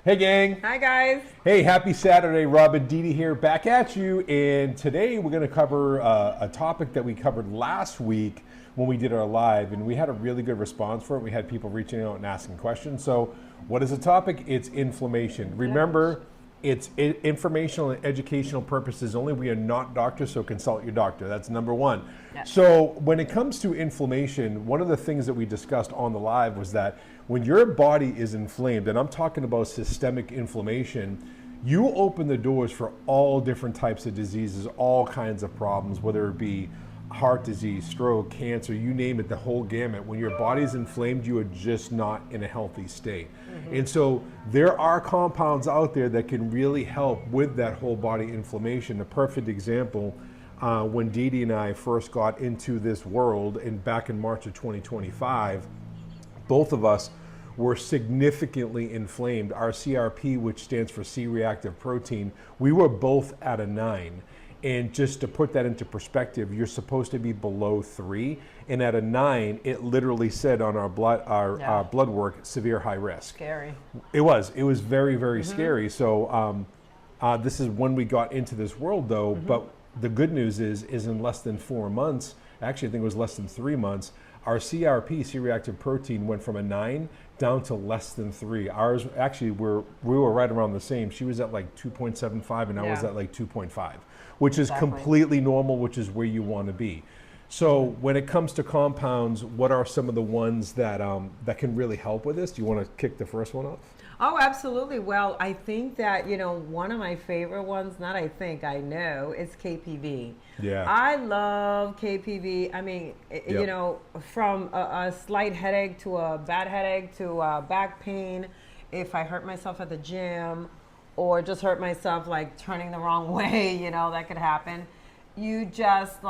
Hey gang. Hi guys. Hey, happy Saturday. Rob and DeeDee here, back at you. And today we're going to cover a topic that we covered last week when we did our live, and we had a really good response for it. We had people reaching out and asking questions. So what is the topic? It's inflammation. Remember, it's informational and educational purposes only. We are not doctors, so consult your doctor. That's number one. Yes. So when it comes to inflammation, one of the things that we discussed on the live was that when your body is inflamed, and I'm talking about systemic inflammation, you open the doors for all different types of diseases, all kinds of problems, whether it be heart disease, stroke, cancer, you name it, the whole gamut. When your body is inflamed, you are just not in a healthy state. And so there are compounds out there that can really help with that whole body inflammation. A perfect example, when DeeDee and I first got into this world back in March of 2025, both of us were significantly inflamed. Our CRP, which stands for C-reactive protein, we were both at a 9. And just to put that into perspective, you're supposed to be below 3, and at a 9, it literally said on our blood work, severe high risk. Scary. It was very, very scary. So this is when we got into this world, though. But the good news is in less than 4 months, actually I think it was less than 3 months, our CRP, C-reactive protein, went from a 9 down to less than 3. Ours, actually, we were right around the same. She was at like 2.75 and I was at like 2.5, which is completely normal, which is where you want to be. So when it comes to compounds, what are some of the ones that that can really help with this? Do you want to kick the first one off? Oh, absolutely. Well, I think that, one of my favorite ones, not I think, I know, is KPV. Yeah. I love KPV. I mean, from a slight headache to a bad headache to back pain, if I hurt myself at the gym or just hurt myself like turning the wrong way, that could happen. You just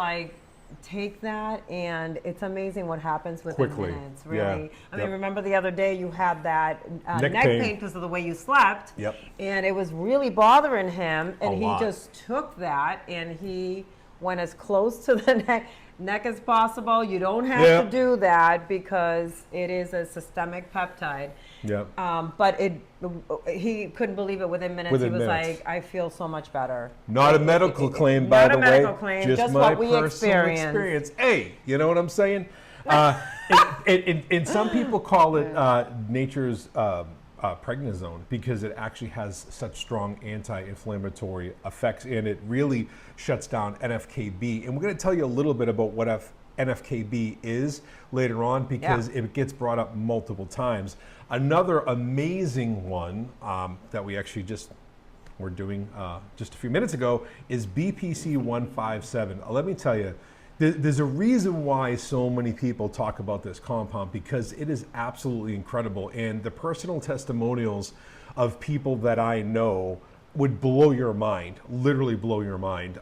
take that and it's amazing what happens within minutes, really. Yeah. I mean, remember the other day you had that neck pain because of the way you slept. Yep. And it was really bothering him, and A lot. just took that and he went as close to the neck as possible. You don't have to do that because it is a systemic peptide. Yep. But he couldn't believe it within minutes. He was like, I feel so much better. Not a medical claim, by the way. Not a medical claim, just my what we personal experience. Hey, you know what I'm saying? And some people call it nature's prednisone because it actually has such strong anti-inflammatory effects, and it really shuts down NF-κB. And we're going to tell you a little bit about what NF-κB is later on because it gets brought up multiple times. Another amazing one that we actually were doing just a few minutes ago is BPC 157. Let me tell you, there's a reason why so many people talk about this compound because it is absolutely incredible, and the personal testimonials of people that I know would blow your mind, literally blow your mind,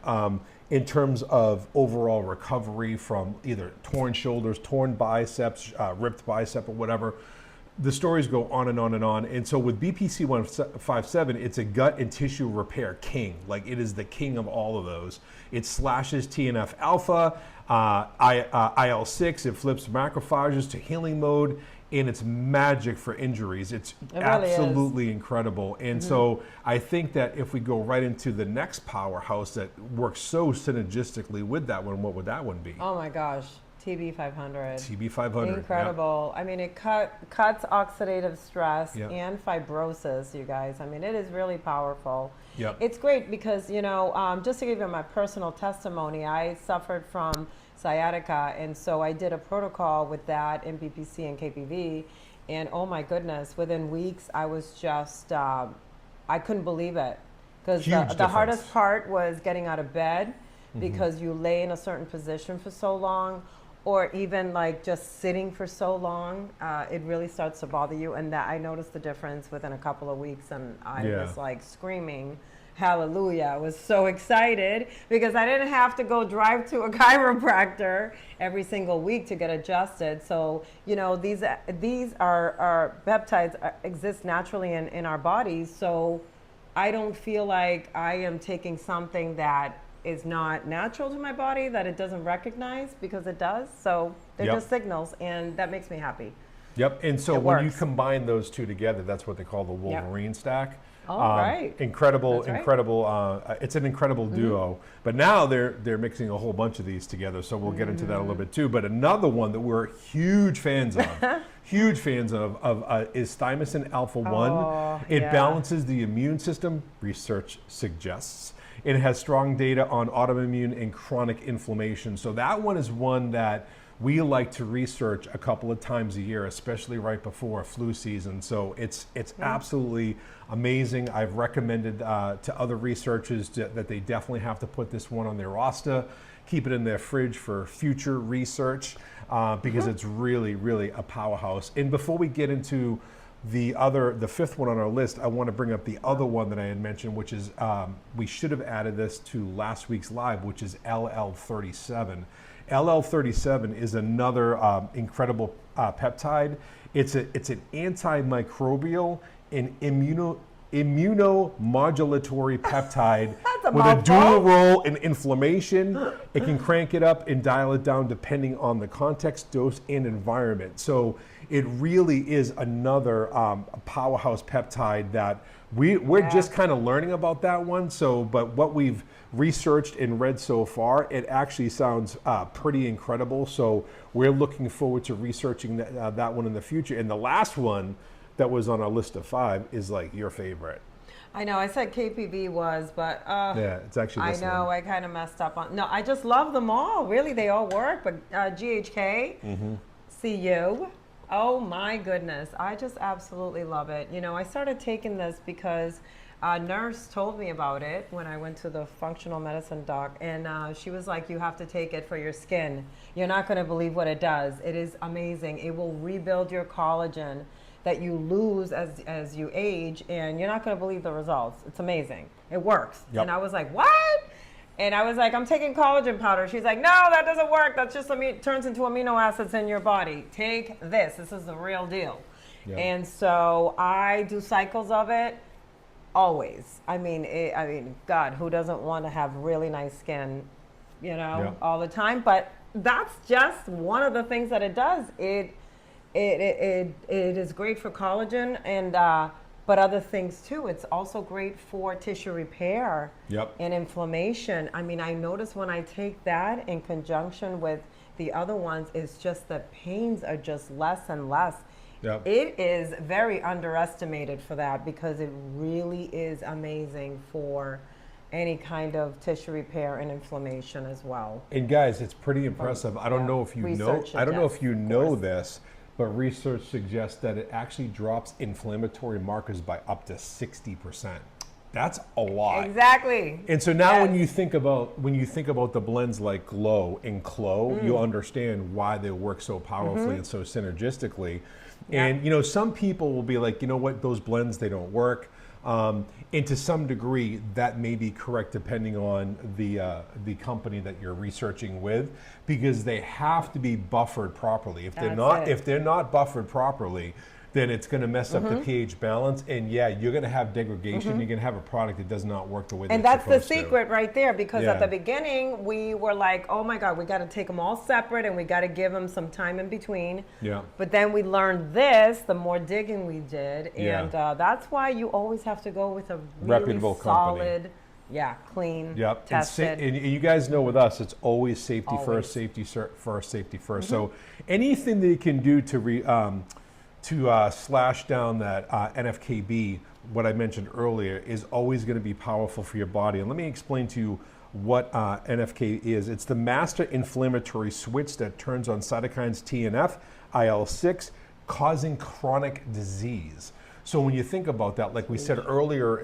in terms of overall recovery from either torn shoulders, torn biceps, ripped bicep, or whatever. The stories go on and on and on. And so with BPC 157, it's a gut and tissue repair king. Like, it is the king of all of those. It slashes TNF alpha, IL-6, it flips macrophages to healing mode, and it's magic for injuries. It really absolutely incredible. And so I think that if we go right into the next powerhouse that works so synergistically with that one, what would that one be? Oh my gosh. TB500. TB500. Incredible. I mean, it cuts oxidative stress and fibrosis, you guys. I mean, it is really powerful. Yep. It's great because, just to give you my personal testimony, I suffered from sciatica, and so I did a protocol with that in BPC and KPV, and oh my goodness, within weeks, I was just, I couldn't believe it. Because the hardest part was getting out of bed because you lay in a certain position for so long, or even just sitting for so long, it really starts to bother you. And that I noticed the difference within a couple of weeks, and I was screaming, hallelujah. I was so excited because I didn't have to go drive to a chiropractor every single week to get adjusted. So, these are peptides exist naturally in our bodies. So I don't feel like I am taking something that is not natural to my body, that it doesn't recognize, because it does. So they're just signals, and that makes me happy. Yep. And so It when you works. combine those two together, that's what they call the Wolverine stack. Oh, right. Incredible, That's right. incredible. It's an incredible duo. But now they're mixing a whole bunch of these together. So we'll get into that a little bit too. But another one that we're huge fans of, is thymosin alpha 1. Oh, It yeah. balances the immune system, research suggests. It has strong data on autoimmune and chronic inflammation. So that one is one that we like to research a couple of times a year, especially right before flu season. So it's absolutely amazing. I've recommended to other researchers that they definitely have to put this one on their roster, keep it in their fridge for future research, because it's really, really a powerhouse. And before we get into the fifth one on our list, I want to bring up the other one that I had mentioned, which is we should have added this to last week's live, which is LL37. LL37 is another incredible peptide. It's an antimicrobial and immunomodulatory peptide That's a with a mouthful. dual role in inflammation. It can crank it up and dial it down depending on the context, dose, and environment. So it really is another powerhouse peptide that we're just kind of learning about that one. So, but what we've researched and read so far, it actually sounds pretty incredible. So we're looking forward to researching that one in the future. And the last one that was on our list of 5 is like your favorite. I know. I said KPV was, but Yeah, it's actually this I know. one. I kind of messed up on. No, I just love them all. Really, they all work. But GHK, CU. Oh my goodness, I just absolutely love it. You know, I started taking this because a nurse told me about it when I went to the functional medicine doc, and she was like, you have to take it for your skin. You're not going to believe what it does. It is amazing. It will rebuild your collagen that you lose as you age, and you're not going to believe the results. It's amazing. It works. Yep. And I was like, what? And I was like, I'm taking collagen powder. She's like, no, that doesn't work. That's just turns into amino acids in your body. Take this. This is the real deal. Yeah. And so I do cycles of it always. I mean, God, who doesn't want to have really nice skin, Yeah. all the time? But that's just one of the things that it does. It is great for collagen and but other things too. It's also great for tissue repair Yep. and inflammation. I mean, I notice when I take that in conjunction with the other ones, it's just the pains are just less and less. Yep. It is very underestimated for that because it really is amazing for any kind of tissue repair and inflammation as well. And guys, it's pretty impressive. I don't yeah, know if you know. research I don't know if suggests, you of know course. this, but research suggests that it actually drops inflammatory markers by up to 60%. That's a lot. Exactly. And so now, Yes. when you think about the blends like Glow and Clo, you'll understand why they work so powerfully and so synergistically. Yeah. And some people will be like, you know what, those blends, they don't work. And to some degree, that may be correct depending on the company that you're researching with, because they have to be buffered properly. If they're not buffered properly, then it's going to mess up the pH balance, and yeah, you're going to have degradation. You're going to have a product that does not work the way. And that that's it's the supposed to. secret right there, because at Yeah. the beginning we were like, oh my God, we got to take them all separate and we got to give them some time in between. Yeah. But then we learned this, the more digging we did. Yeah. And that's why you always have to go with a really Reputable company. solid, clean, Yep. And, tested. and you guys know with us, it's always safety Always. first, safety first, safety first. So anything that you can do to slash down that NFKB, what I mentioned earlier, is always going to be powerful for your body. And let me explain to you what NFK is. It's the master inflammatory switch that turns on cytokines TNF, IL-6, causing chronic disease. So when you think about that, like we said earlier,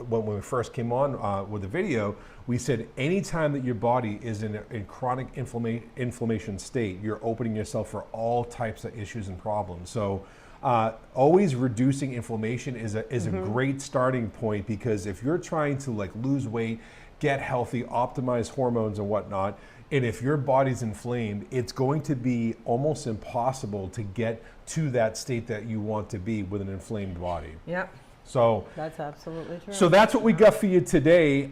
when we first came on with the video, we said anytime that your body is in a chronic inflammation state, you're opening yourself for all types of issues and problems. So always reducing inflammation is a great starting point, because if you're trying to like lose weight, get healthy, optimize hormones and whatnot, and if your body's inflamed, it's going to be almost impossible to get to that state that you want to be with an inflamed body. Yep. So That's absolutely true. So that's what we got for you today.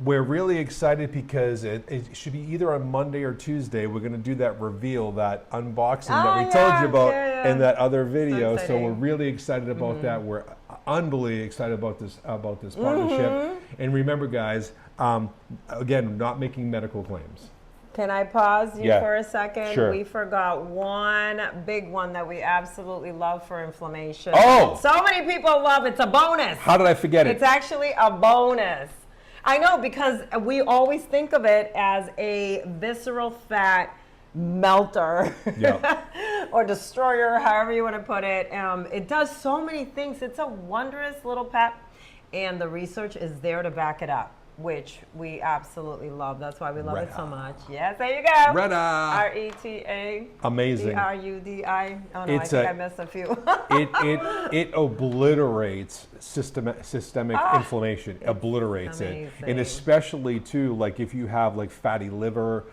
We're really excited because it should be either on Monday or Tuesday. We're going to do that reveal, that unboxing that we told you about in that other video. So we're really excited about that. We're unbelievably excited about this partnership. And remember, guys, again, not making medical claims. Can I pause you for a second? Sure. We forgot one big one that we absolutely love for inflammation. Oh! So many people love it. It's a bonus. How did I forget it? It's actually a bonus. I know, because we always think of it as a visceral fat melter or destroyer, however you want to put it. It does so many things. It's a wondrous little pep, and the research is there to back it up, which we absolutely love. That's why we love it so much. Yes, there you go. Retta. R-E-T-A. Amazing. D-R-U-D-I. Oh no, I think I missed a few. it obliterates systemic inflammation. Obliterates it. And especially too, like if you have like fatty liver,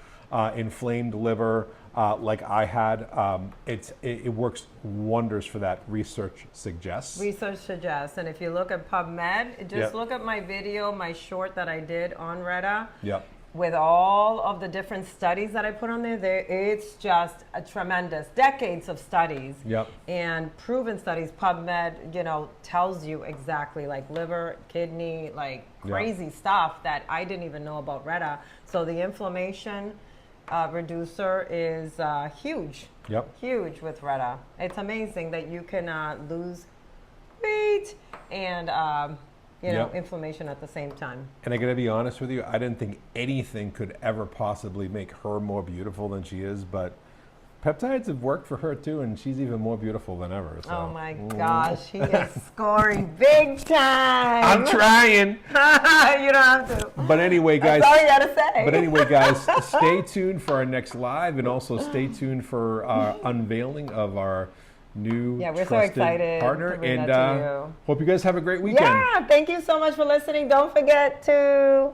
inflamed liver, like I had, it works wonders for that. Research suggests. And if you look at PubMed, just look at my video, my short that I did on Retta. Yep. With all of the different studies that I put on there, it's just a tremendous, decades of studies. Yep. And proven studies. PubMed, tells you exactly, like liver, kidney, like crazy stuff that I didn't even know about Retta. So the inflammation reducer is huge. Yep. Huge with Retta. It's amazing that you can lose weight and inflammation at the same time. And I gotta be honest with you, I didn't think anything could ever possibly make her more beautiful than she is, but peptides have worked for her too, and she's even more beautiful than ever. So. Oh my gosh, he is scoring big time. I'm trying. You don't have to. But anyway, guys. That's all you gotta say. But anyway, guys, stay tuned for our next live, and also stay tuned for our unveiling of our new we're so trusted excited partner. to bring And that to you. hope you guys have a great weekend. Yeah, thank you so much for listening. Don't forget to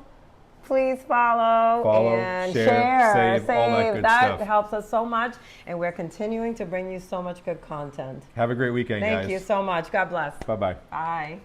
please follow and share, save, all that good stuff. That helps us so much, and we're continuing to bring you so much good content. Have a great weekend, guys. Thank you so much. God bless. Bye-bye. Bye.